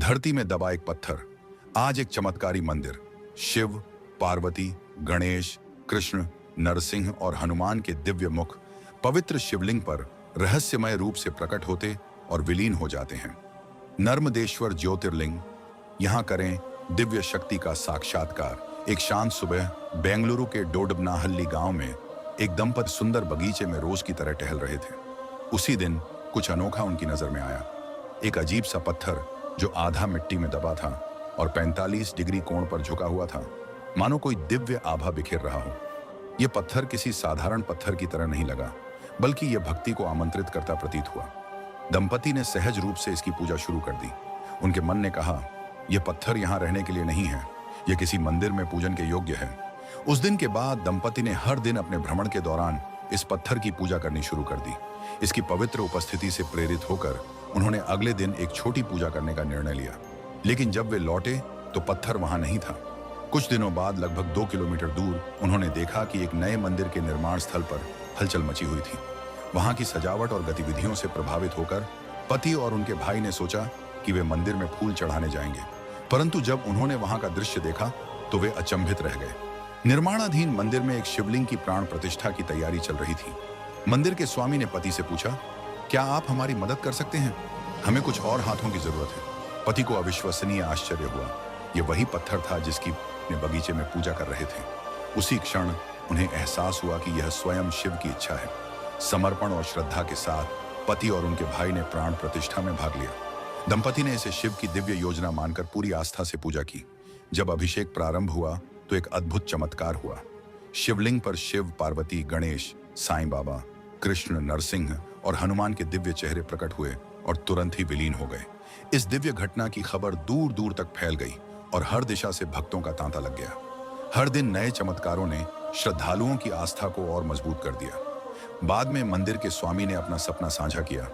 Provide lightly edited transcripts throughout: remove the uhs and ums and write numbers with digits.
धरती में दबा एक पत्थर आज एक चमत्कारी मंदिर। शिव, पार्वती, गणेश, कृष्ण, नरसिंह और हनुमान के दिव्य मुख पवित्र शिवलिंग पर रहस्यमय रूप से प्रकट होते और विलीन हो जाते हैं। नर्मदेश्वर ज्योतिर्लिंग, यहाँ करें दिव्य शक्ति का साक्षात्कार। एक शांत सुबह बेंगलुरु के डोडबनाहल्ली गांव में एक दंपति सुंदर बगीचे में रोज की तरह टहल रहे थे। उसी दिन कुछ अनोखा उनकी नजर में आया। एक अजीब सा पत्थर जो आधा मिट्टी में दबा था और 45 डिग्री कोण पर झुका हुआ था, मानो कोई दिव्य आभा बिखेर रहा हो। यह पत्थर किसी साधारण पत्थर की तरह नहीं लगा, बल्कि यह भक्ति को आमंत्रित करता प्रतीत हुआ। दंपति ने सहज रूप से इसकी पूजा शुरू कर दी। उनके मन ने कहा, यह पत्थर यहाँ रहने के लिए नहीं है, यह किसी मंदिर में पूजन के योग्य है। उस दिन के बाद दंपति ने हर दिन अपने भ्रमण के दौरान इस पत्थर की पूजा करनी शुरू कर दी। इसकी पवित्र उपस्थिति से प्रेरित होकर उन्होंने अगले दिन एक छोटी पूजा करने का निर्णय लिया। लेकिन जब वे लौटे तो पत्थर वहां नहीं था। कुछ दिनों बाद लगभग 2 किलोमीटर दूर उन्होंने देखा कि एक नए मंदिर के निर्माण स्थल पर हलचल मची हुई थी। वहां की सजावट और गतिविधियों से प्रभावित होकर पति और उनके भाई ने सोचा कि वे मंदिर में फूल चढ़ाने जाएंगे, परंतु जब उन्होंने वहां का दृश्य देखा तो वे अचंभित रह गए। निर्माणाधीन मंदिर में एक शिवलिंग की प्राण प्रतिष्ठा की तैयारी चल रही थी। मंदिर के स्वामी ने पति से पूछा, क्या आप हमारी मदद कर सकते हैं? हमें कुछ और हाथों की जरूरत है। पति को अविश्वसनीय आश्चर्य हुआ। यह वही पत्थर था जिसकी अपने बगीचे में पूजा कर रहे थे। उसी क्षण उन्हें एहसास हुआ कि यह स्वयं शिव की इच्छा है। समर्पण और श्रद्धा के साथ पति और उनके भाई ने प्राण प्रतिष्ठा में भाग लिया। दंपति ने इसे शिव की दिव्य योजना मानकर पूरी आस्था से पूजा की। जब अभिषेक प्रारंभ हुआ तो एक अद्भुत चमत्कार हुआ। शिवलिंग पर शिव, पार्वती, गणेश, साईं बाबा, कृष्ण, नरसिंह और हनुमान के दिव्य चेहरे प्रकट हुए और तुरंत ही विलीन हो गए। इस दिव्य घटना की खबर दूर दूर तक फैल गई और हर दिशा से भक्तों का तांता लग गया। हर दिन नए चमत्कारों ने श्रद्धालुओं की आस्था को और मजबूत कर दिया। बाद में मंदिर के स्वामी ने अपना सपना साझा किया।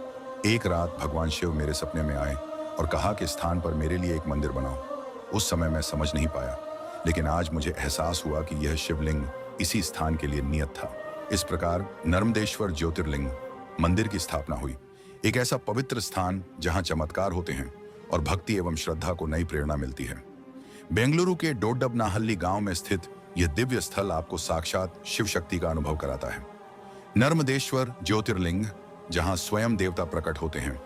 एक रात भगवान शिव मेरे सपने में आए और कहा कि स्थान पर मेरे लिए एक मंदिर बनाओ। उस समय मैं समझ नहीं पाया, लेकिन आज मुझे एहसास हुआ कि यह शिवलिंग इसी स्थान के लिए नियत था। इस प्रकार नर्मदेश्वर ज्योतिर्लिंग मंदिर की स्थापना हुई। एक ऐसा पवित्र स्थान जहां चमत्कार होते हैं और भक्ति एवं श्रद्धा को नई प्रेरणा मिलती है। बेंगलुरु के डोडबनाहल्ली गांव में स्थित यह दिव्य स्थल आपको साक्षात शिव शक्ति का अनुभव कराता है। नर्मदेश्वर ज्योतिर्लिंग, जहां स्वयं देवता प्रकट होते हैं,